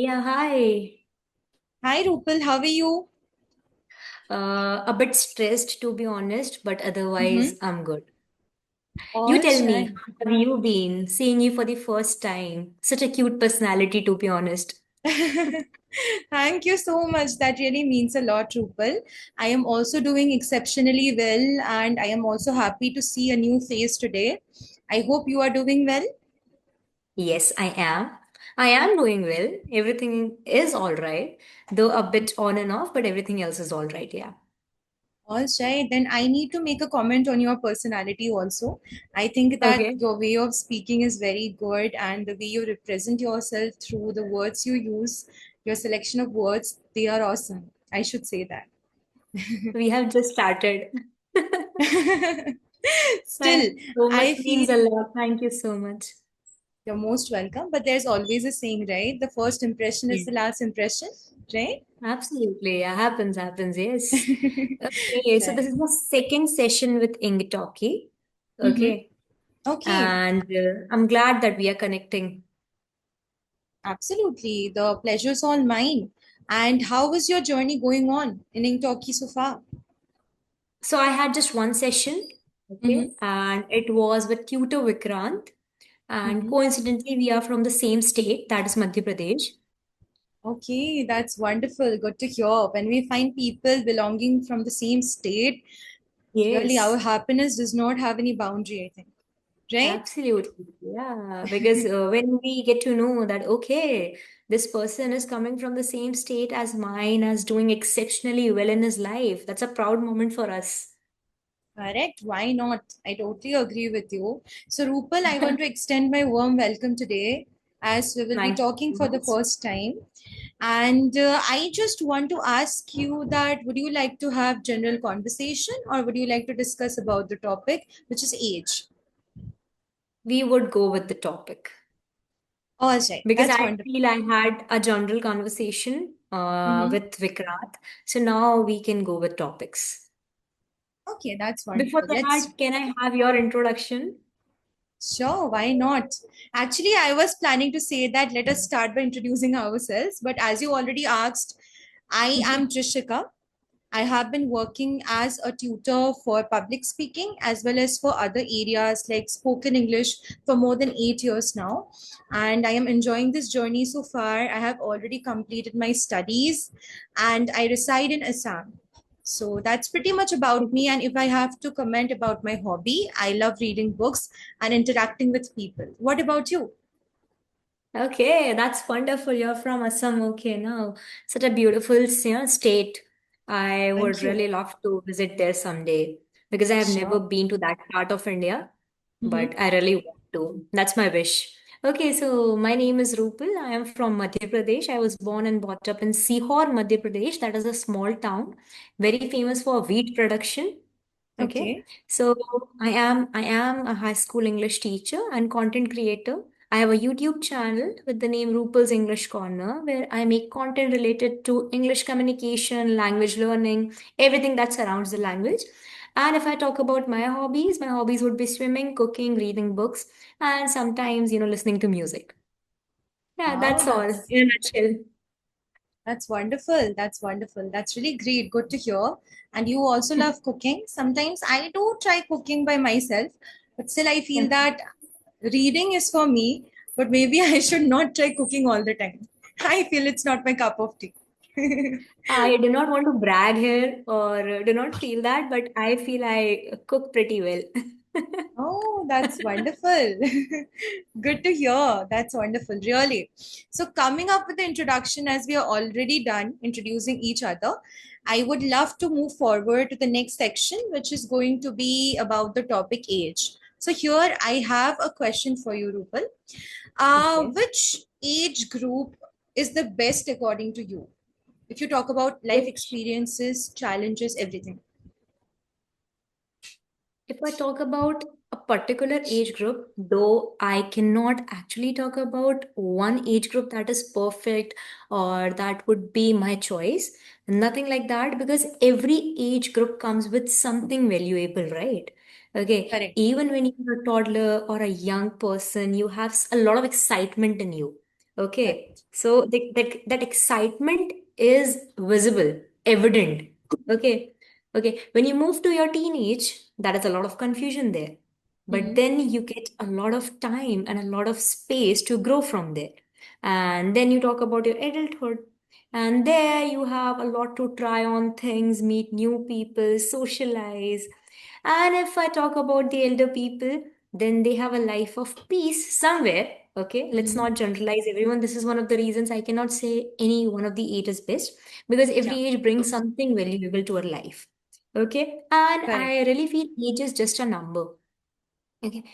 Yeah, hi. Hi Rupal, how are you? A bit stressed to be honest, but Mm-hmm. otherwise I'm good. You All tell me, right. how have you been? Seeing you for the first time. Such a cute personality to be honest. Thank you so much. That really means a lot, Rupal. I am also doing exceptionally well, and I am also happy to see a new face today. I hope you are doing well. Yes, I am. I am doing well. Everything is all right, though a bit on and off, but everything else is all right, yeah. All right, then I need to make a comment on your personality also. I think that Okay. your way of speaking is very good, and the way you represent yourself through the words you use, your selection of words, they are awesome. I should say that. We have just started. Still, Thanks so much I means feel a lot. Thank you so much. you're most welcome. But there's always a saying, right? The first impression is Yeah. the last impression, right? Absolutely. Yeah, happens, yes. Okay, so this Right. is the second session with Ingtalki. Mm-hmm. Okay. Okay, And I'm glad that we are connecting. absolutely. The pleasure's all mine. And how was your journey going on in Inktoki so far? So I had just one session, Mm-hmm. okay, and it was with tutor Vikrant. And Mm-hmm. coincidentally, we are from the same state, that is Madhya Pradesh. Okay, that's wonderful. Good to hear. When we find people belonging from the same state, really our Yes, happiness does not have any boundary, I think. Right? absolutely. Yeah, because when we get to know that, okay, this person is coming from the same state as mine, as doing exceptionally well in his life, that's a proud moment for us. Correct. Why not? I totally agree with you. So, Rupal, I want to extend my warm welcome today as we will be Thank you talking so for the much. first time. And I just want to ask you that would you like to have general conversation or would you like to discuss about the topic, which is age? We would go with the topic All right. because That's I wonderful. feel I had a general conversant Mm-hmm. with Vikrant. So now we can go with topics. Okay, that's Before wonderful. that, Let's can I have your introduction? Sure, why not? Actually, I was planning to say that let us start by introducing ourselves, but as you already asked, I am Trishika. I have been working as a tutor for public speaking as well as for other areas like spoken English for more than 8 years now. And I am enjoying this journey so far. I have already completed my studies and I reside in Assam. So that's pretty much about me. And if I have to comment about my hobby, I love reading books and interacting with people. What about you? Okay, that's wonderful. You're from Assam. Okay, now such a beautiful, state. I would Thank you. really love to visit there someday because I have never Sure. been to that part of India, Mm-hmm. but I really want to. That's my wish. Okay, so my name is Rupal. I am from Madhya Pradesh. I was born and brought up in Sihor, Madhya Pradesh. That is a small town, very famous for wheat production. Okay, Okay. so I am a high school English teacher and content creator. I have a YouTube channel with the name Rupal's English Corner, where I make content related to English communication, language learning, everything that surrounds the language. And if I talk about my hobbies would be swimming, cooking, reading books, and sometimes, listening to music. Yeah, Wow, that's all in a nutshell. that's wonderful. That's wonderful. That's really great. Good to hear. And you also love cooking. Sometimes I do try cooking by myself, but still I feel that reading is for me, but maybe I should not try cooking all the time. I feel it's not my cup of tea. I do not want to brag here or do not feel that, but I feel I cook pretty well. Oh, that's wonderful. Good to hear. That's wonderful, really. So, coming up with the introduction, as we are already done introducing each other, I would love to move forward to the next section, which is going to be about the topic age. So, here I have a question for you, Rupal. Okay. Which age group is the best according to you? If you talk about life Which, experiences, challenges, everything. if I talk about a particular age group, though I cannot actually talk about one age group that is perfect or that would be my choice, nothing like that, because every age group comes with something valuable, right? Okay, Correct. even when you're a toddler or a young person, you have a lot of excitement in you. Okay. Correct. So that excitement is visible, evident. Okay. Okay. When you move to your teenage, that is a lot of confusion there. But Mm-hmm. then you get a lot of time and a lot of space to grow from there. And then you talk about your adulthood. And there you have a lot to try on things, meet new people, socialize. And if I talk about the elder people, then they have a life of peace somewhere. Okay, let's Mm-hmm. not generalize everyone. This is one of the reasons I cannot say any one of the age is best, because Yeah. every age brings something valuable to our life. Okay, and Correct. I really feel age is just a number. Okay.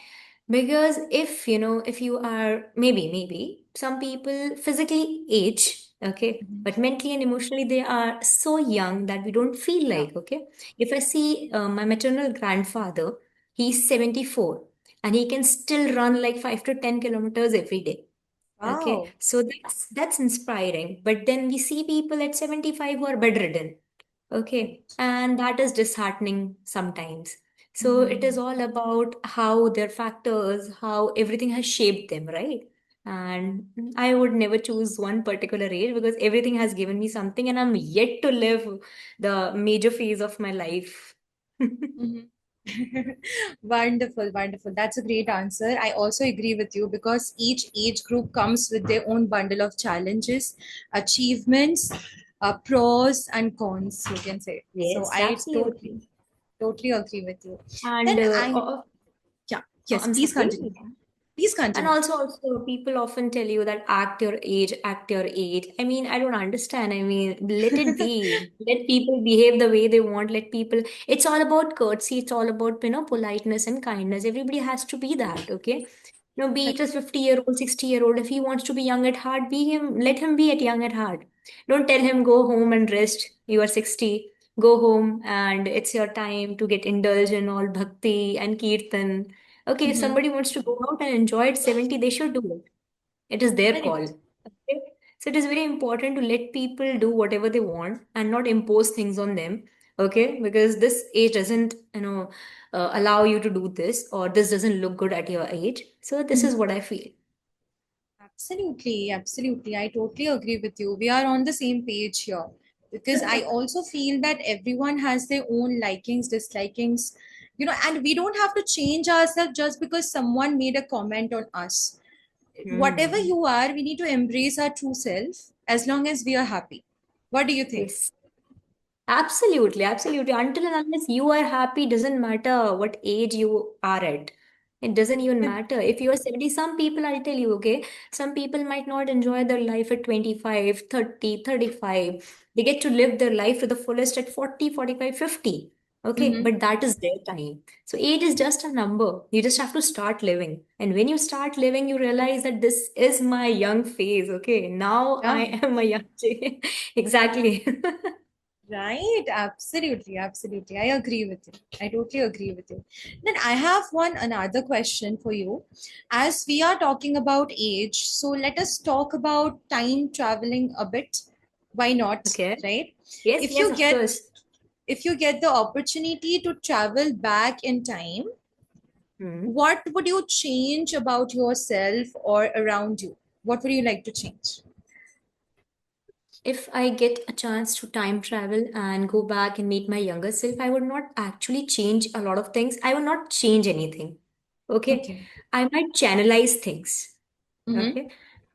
Because if, if you are maybe some people physically age, okay, Mm-hmm. but mentally and emotionally they are so young that we don't feel Yeah. like, okay. If I see my maternal grandfather, he's 74 and he can still run like 5 to 10 kilometers every day. Okay. Wow. So that's inspiring. But then we see people at 75 who are bedridden. Okay, Correct. and that is disheartening sometimes. So it Mm-hmm. is all about how their factors, how everything has shaped them, right? And I would never choose one particular age because everything has given me something, and I'm yet to live the major phase of my life. Mhm. Wonderful, wonderful. That's a great answer. I also agree with you because each age group comes with their own bundle of challenges, achievements, pros and cons, you can say. So Yes, I absolutely. totally agree with you. And Then yeah, yes, I'm please continue. sorry. Please And continue. also, people often tell you that act your age, act your age. I mean, I don't understand. I mean, let it be. Let people behave the way they want. Let people. It's all about courtesy. It's all about, politeness and kindness. Everybody has to be that, okay? Be it a 50-year-old, 60-year-old. If he wants to be young at heart, be him. Let him be at young at heart. Don't tell him go home and rest. You are 60. Go home and it's your time to get indulged in all bhakti and kirtan. Okay, if Mhm. somebody wants to go out and enjoy it 70, they should do it. It is their call. Correct. Okay? So it is very important to let people do whatever they want and not impose things on them. Okay, because this age doesn't, allow you to do this, or this doesn't look good at your age. So this is Mhm. what I feel. Absolutely, absolutely. I totally agree with you. We are on the same page here because I also feel that everyone has their own likings, dislikings, and we don't have to change ourselves just because someone made a comment on us. Whatever Hmm. you are, we need to embrace our true self as long as we are happy. What do you think? Yes. Absolutely, absolutely. Until and unless you are happy, doesn't matter what age you are at. It doesn't even matter. If you are 70, some people, I'll tell you, okay, some people might not enjoy their life at 25, 30, 35. They get to live their life to the fullest at 40, 45, 50. Okay, Mm-hmm. but that is their time. So age is just a number. You just have to start living. And when you start living, you realize that this is my young phase. Okay, now Yeah. I am a young exactly. Right, absolutely, absolutely. I agree with you. I totally agree with you. Then I have another question for you. As we are talking about age, so let us talk about time traveling a bit. Why not? Okay. Right? Yes, If yes, you of get course. if you get the opportunity to travel back in time, Hmm. what would you change about yourself or around you? What would you like to change? If I get a chance to time travel and go back and meet my younger self, I would not actually change a lot of things. I would not change anything. Okay. Okay. I might channelize things. Mm-hmm. Okay.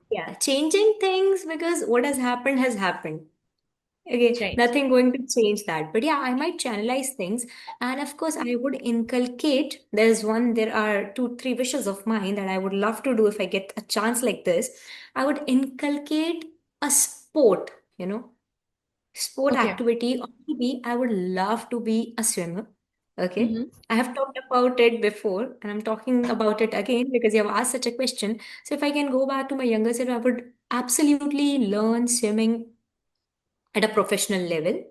Yeah. Changing things because what has happened has happened. Okay, Right. nothing going to change that. But yeah, I might channelize things. And of course, I would inculcate. There are two, three wishes of mine that I would love to do if I get a chance like this. I would inculcate a sport Okay. activity, or maybe I would love to be a swimmer. Okay. Mm-hmm. I have talked about it before and I'm talking about it again because you have asked such a question. So if I can go back to my younger self, I would absolutely learn swimming at a professional level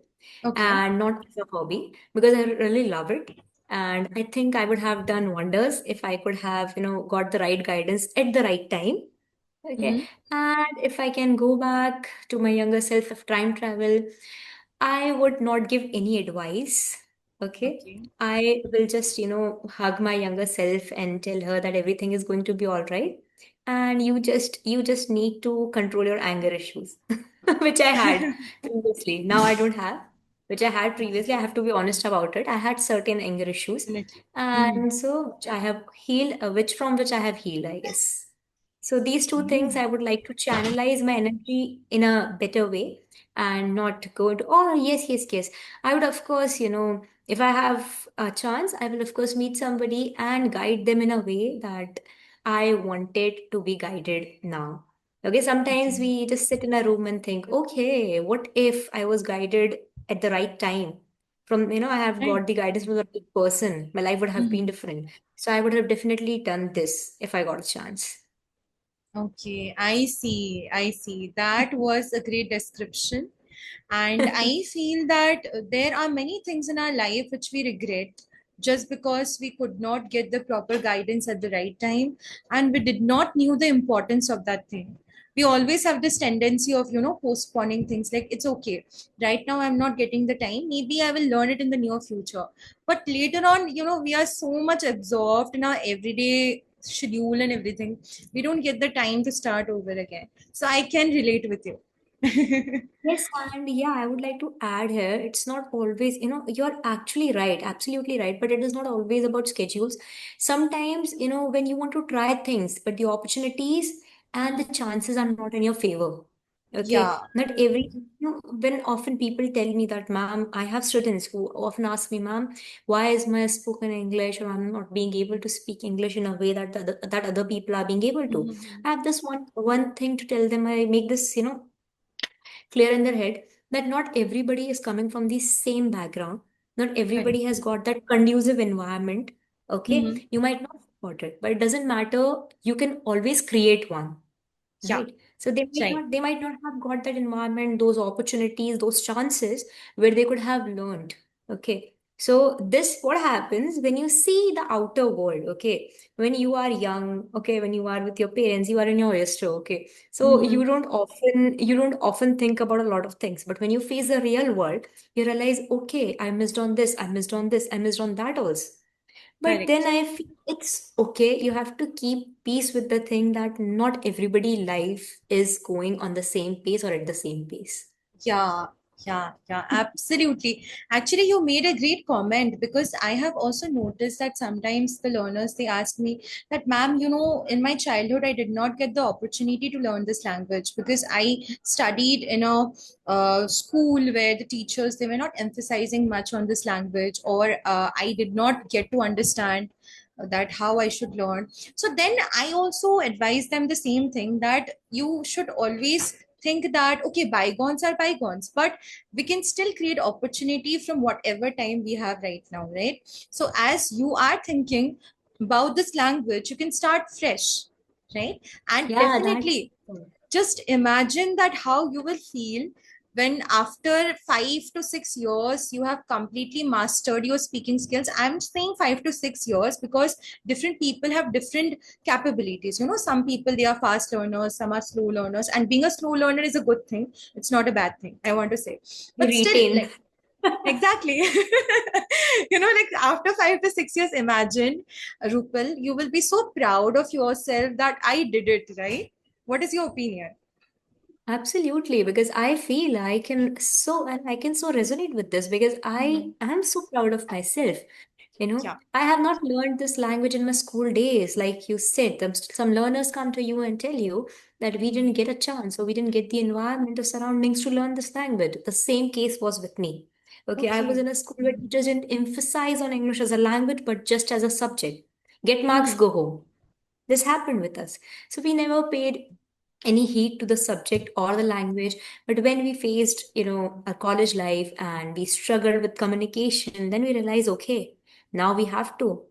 Okay. and not as a hobby because I really love it. And I think I would have done wonders if I could have, got the right guidance at the right time. Okay. Mm-hmm. And if I can go back to my younger self of time travel, I would not give any advice. Okay. Okay. I will just, hug my younger self and tell her that everything is going to be all right. and you just need to control your anger issues, which I had previously. Now I don't have, which I had previously. I have to be honest about it. I had certain anger issues, Definitely. Mhm. and so which I have healed, which I have healed, I guess. So these two things Mm. I would like to channelize my energy in a better way and not go into, oh, yes, yes, yes. I would, of course, if I have a chance, I will, of course, meet somebody and guide them in a way that I wanted to be guided now. Okay, sometimes Okay. we just sit in a room and think, okay, what if I was guided at the right time? I have Right. got the guidance from the right person, my life would have been Mhm. different. So I would have definitely done this if I got a chance. Okay, I see. I see. That was a great description. And I feel that there are many things in our life which we regret just because we could not get the proper guidance at the right time and we did not knew the importance of that thing. We always have this tendency of, postponing things like it's okay. Right now, I'm not getting the time. Maybe I will learn it in the near future. But later on, we are so much absorbed in our everyday schedule and everything. We don't get the time to start over again. So I can relate with you. Yes, and yeah, I would like to add here, it's not always, you're actually right, absolutely right, but it is not always about schedules. Sometimes, when you want to try things, but the opportunities and the chances are not in your favor. Yeah. Okay, not every, when often people tell me that, ma'am, I have students who often ask me, ma'am, why is my spoken English or I'm not being able to speak English in a way that other people are being able to. Mhm. I have this one thing to tell them. I make this, clear in their head that not everybody is coming from the same background. Not Correct. everybody has got that conducive environment. Okay, Mhm. you might not support it, but it doesn't matter. You can always create one, Yeah. right? So Right. they might not have got that environment, those opportunities, those chances where they could have learned. Okay, so this what happens when you see the outer world. Okay, when you are young, okay, when you are with your parents, you are in your oyster. Okay, so Mhm. you don't often think about a lot of things, but when you face the real world, you realize, okay, I missed on this, I missed on this, I missed on that also. But then Correct. I feel it's okay. You have to keep peace with the thing that not everybody life is going on the same pace or at the same pace. Yeah, yeah, absolutely. Actually, you made a great comment because I have also noticed that sometimes the learners they ask me that, ma'am, in my childhood, I did not get the opportunity to learn this language because I studied in a school where the teachers they were not emphasizing much on this language, or I did not get to understand that how I should learn. So then I also advise them the same thing that you should always think that okay, bygones are bygones, but we can still create opportunity from whatever time we have right now, right? So as you are thinking about this language, you can start fresh, right? And Yeah, that's definitely just imagine that how you will feel when after 5 to 6 years you have completely mastered your speaking skills. I'm saying 5 to 6 years because different people have different capabilities. Some people they are fast learners, some are slow learners, and being a slow learner is a good thing. It's not a bad thing, I want to say. you But still, retain. like, exactly. Like after 5 to 6 years, imagine, Rupal, you will be so proud of yourself that I did it, right? What is your opinion? Absolutely, because I feel I can so resonate with this because I Mhm. am so proud of myself. Yeah. I have not learned this language in my school days. Like you said, some learners come to you and tell you that we didn't get a chance or we didn't get the environment or surroundings to learn this language. The same case was with me. Okay, I was Okay. in a school where teachers didn't emphasize on English as a language, but just as a subject. Get marks, Mhm. go home. This happened with us. So we never paid any heed to the subject or the language. But when we faced, our college life and we struggled with communication, then we realized, okay, now we have to.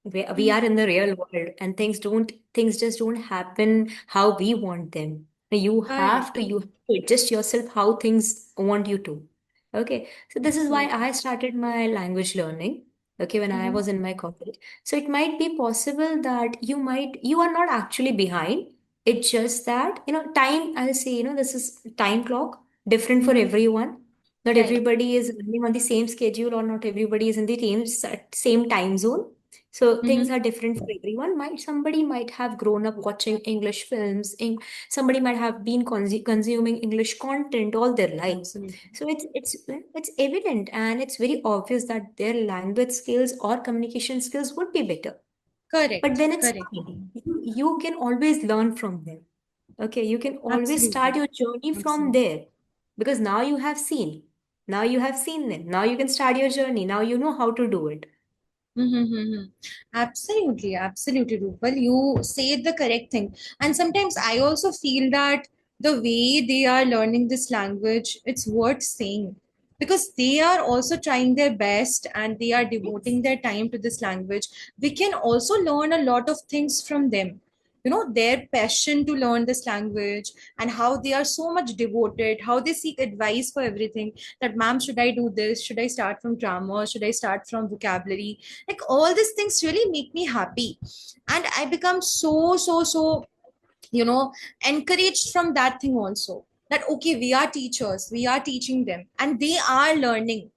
We are Mhm. in the real world and things just don't happen how we want them. Correct. You have to adjust yourself how things want you to. Okay. So this is why Absolutely. I started my language learning. Okay, when I Mhm. was in my college. So it might be possible that you are not actually behind. It's just that, time, I'll say, this is time clock, different for Mhm. everyone. Not Right. everybody is running on the same schedule or not everybody is in the same time zone. So things Mm-hmm. are different for everyone. Somebody might have grown up watching English films, somebody might have been consuming English content all their lives. Absolutely. So it's evident and it's very obvious that their language skills or communication skills would be better. But Correct. then it's Correct. fine. You can always learn from them. Okay, you can always start Absolutely. your journey from Absolutely. there because now you have seen. Now you have seen them. Now you can start your journey. Now you know how to do it. Mm-hmm. Absolutely, absolutely, Rupal. You said the correct thing. And sometimes I also feel that the way they are learning this language, it's worth saying because they are also trying their best and they are devoting their time to this language. We can also learn a lot of things from them. You know, their passion to learn this language and how they are so much devoted, how they seek advice for everything. That, ma'am, should I do this? Should I start from grammar? Should I start from vocabulary? Like all these things really make me happy, and I become so you know encouraged from that thing also, that okay, we are teachers, we are teaching them and they are learning,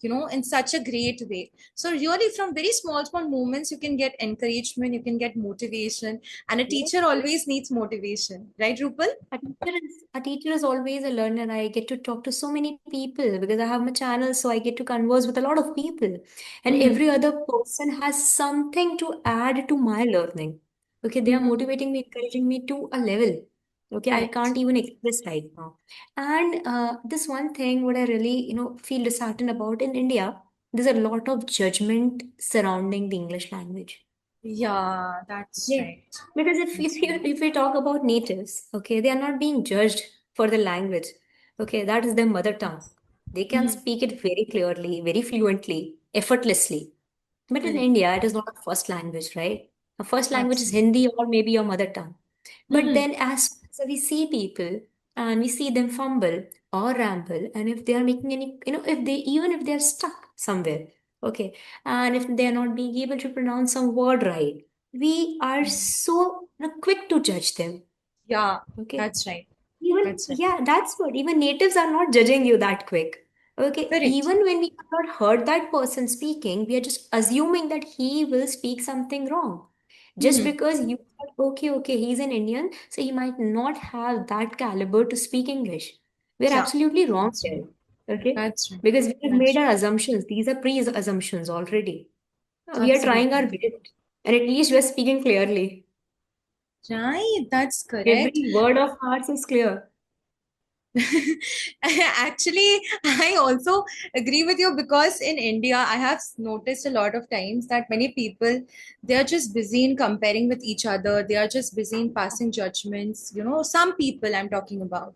in such a great way. So really from very small moments you can get encouragement, you can get motivation, and a Yes, teacher yes. always needs motivation, right, Rupal? A teacher is always a learner. I get to talk to so many people because I have my channel, so I get to converse with a lot of people. And Mm-hmm. every other person has something to add to my learning. Okay, they are Mm-hmm. motivating me, encouraging me to a level. Okay, I Correct. can't even express right now. And this one thing, what I really, feel disheartened about in India, there's a lot of judgment surrounding the English language. Yeah, that's Yeah, right. because if That's if you right. if we talk about natives, okay, they are not being judged for the language. Okay, that is their mother tongue. They can Mm-hmm. speak it very clearly, very fluently, effortlessly. But in Correct. India, it is not a first language, right? A first language is Absolutely. Hindi or maybe your mother tongue. But Mm-hmm. then as so we see people and we see them fumble or ramble, and if they are making any, if they are stuck somewhere, okay, and if they are not being able to pronounce some word right, we are so quick to judge them. Yeah, Okay. that's right. Even, That's right. yeah, that's what. Even natives are not judging you that quick. Okay. Correct. Even when we have not heard that person speaking, we are just assuming that he will speak something wrong. Just Mm-hmm. because you thought, okay, he's an Indian, so he might not have that caliber to speak English. We're Yeah, absolutely wrong that's right. there. Okay. That's right. Because we have made That's our assumptions. These are pre-assumptions already. right. We are trying our Absolutely. best. And at least we're speaking clearly. Right, that's correct. Every word of ours is clear. Actually, I also agree with you because in India, I have noticed a lot of times that many people, they are just busy in comparing with each other. They are just busy in passing judgments. Some people I'm talking about.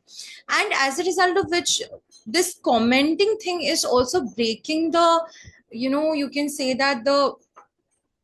And as a result of which, this commenting thing is also breaking the, you can say that the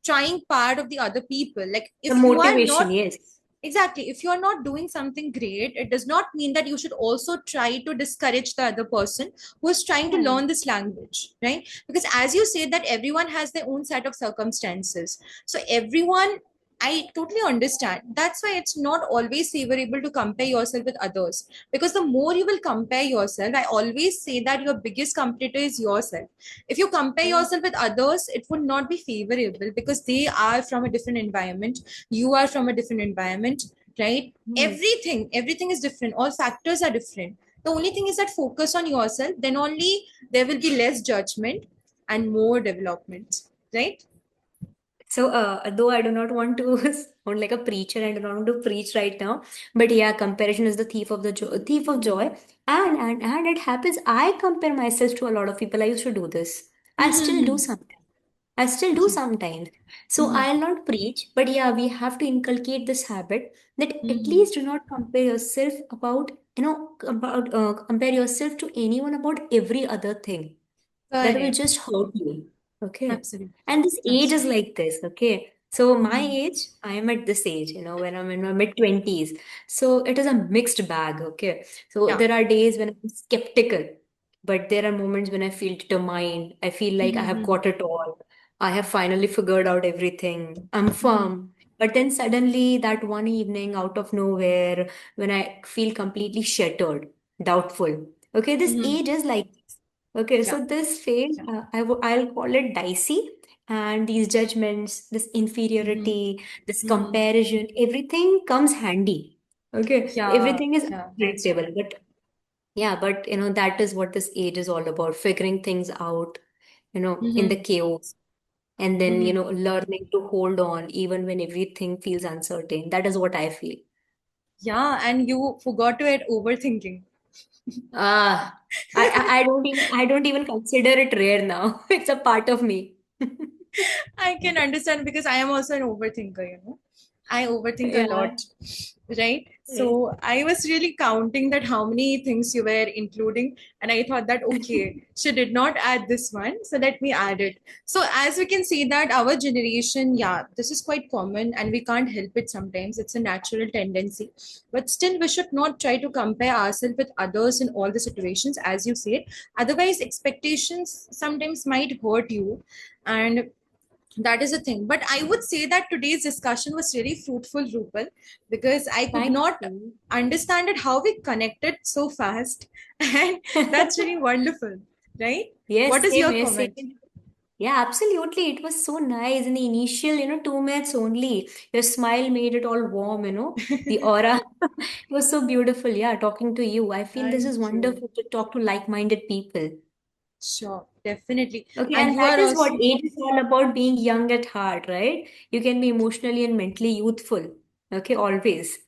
trying part of the other people. Like The if you are motivation, not yes. exactly, if you are not doing something great, it does not mean that you should also try to discourage the other person who is trying to Right. learn this language, right? Because as you say that everyone has their own set of circumstances, so everyone, I totally understand. That's why it's not always favorable to compare yourself with others, because the more you will compare yourself, I always say that your biggest competitor is yourself. If you compare Right. yourself with others, it would not be favorable because they are from a different environment, you are from a different environment, right? Right. Everything is different, all factors are different. The only thing is that focus on yourself, then only there will be less judgment and more development, right? So, though I do not want to sound like a preacher and I do not want to preach right now, but yeah, comparison is the thief of joy, and it happens. I compare myself to a lot of people. I used to do this. I still do Mm-hmm. sometimes. I still do Okay. sometimes. So Mm-hmm. I'll not preach, but yeah, we have to inculcate this habit that at Mm-hmm. least do not compare yourself compare yourself to anyone about every other thing. That will Correct. just hurt you. Okay. Absolutely. And this age is Absolutely. like this. Okay. So my Mm-hmm. age, I am at this age, when I'm in my mid 20s. So it is a mixed bag. Okay. So Yeah. there are days when I'm skeptical, but there are moments when I feel determined. I feel like I have Mm-hmm. got it all. I have finally figured out everything. I'm Mm-hmm. firm. But then suddenly, that one evening out of nowhere, when I feel completely shattered, doubtful. Okay, this Mm-hmm. age is like, okay, Yeah. so this phase, Yeah. I'll call it dicey, and these judgments, this Mm-hmm. inferiority, this Mm-hmm. comparison, everything comes handy. Okay, Yeah, everything is yeah, that's predictable, true. but yeah, but that is what this age is all about, figuring things out, in the Mm-hmm. chaos, and then, Mm-hmm. learning to hold on even when everything feels uncertain. That is what I feel. Yeah, and you forgot to add overthinking. Ah, I don't even consider it rare now. It's a part of me. I can understand because I am also an overthinker. I overthink a Yeah. lot, right? Yes. So I was really counting that how many things you were including, and I thought that okay, she did not add this one, so let me add it. So as we can see that our generation, yeah, this is quite common, and we can't help it sometimes. It's a natural tendency, but still we should not try to compare ourselves with others in all the situations, as you said. Otherwise, expectations sometimes might hurt you, and that is a thing. But I would say that today's discussion was really fruitful, Rupal, because I could Thank not you. understand it how we connected so fast. And that's really wonderful, right? Yes, What is same your here, comment? same. Yeah, absolutely. It was so nice. In the initial, 2 minutes only, your smile made it all warm, the aura was so beautiful. Yeah, talking to you. I feel this Thank is you. wonderful to talk to like-minded people. Sure, definitely. Okay, And and you that are is what also age is all about, being young at heart, right? You can be emotionally and mentally youthful. Okay, always.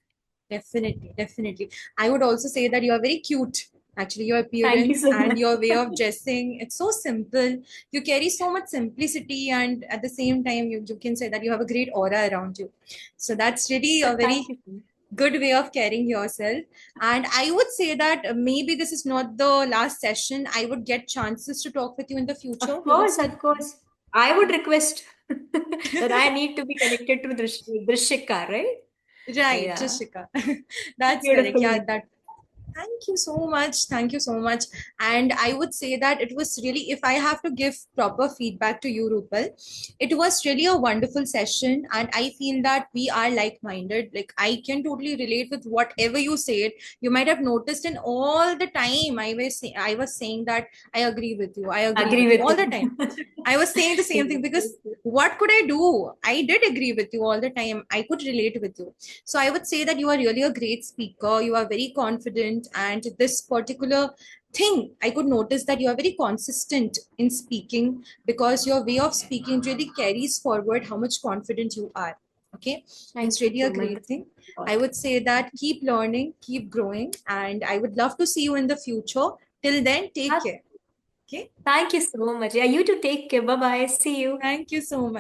definitely, definitely. I would also say that you are very cute. Actually, your Thank you appearance so and much. your way of dressing, it's so simple. You carry so much simplicity, and at the same time, you can say that you have a great aura around you. So that's really a Thank very you so much. good way of carrying yourself. And I would say that maybe this is not the last session. I would get chances to talk with you in the future. Of We would course, still, of course. I would request that I need to be connected to Drishika, right? right, Yeah. Jessica. That's correct. Beautiful Yeah, name. that. Thank you so much. Thank you so much. And I would say that it was really, if I have to give proper feedback to you, Rupal, it was really a wonderful session. And I feel that we are like minded. Like, I can totally relate with whatever you said. You might have noticed in all the time I was saying that I agree with you. I agree Agree with you with all the time. you. I was saying the same thing Yes, because yes, yes. what could I do? I did agree with you all the time. I could relate with you. So I would say that you are really a great speaker. You are very confident, and this particular thing, I could notice that you are very consistent in speaking because your way of speaking really carries forward how much confident you are. Okay, Thank it's you really a so much. great thing. A I lot. would say that keep learning, keep growing, and I would love to see you in the future. Till then, take care. Okay, Thank you so much. Yeah, you too, take care. Bye bye. See you. thank you so much.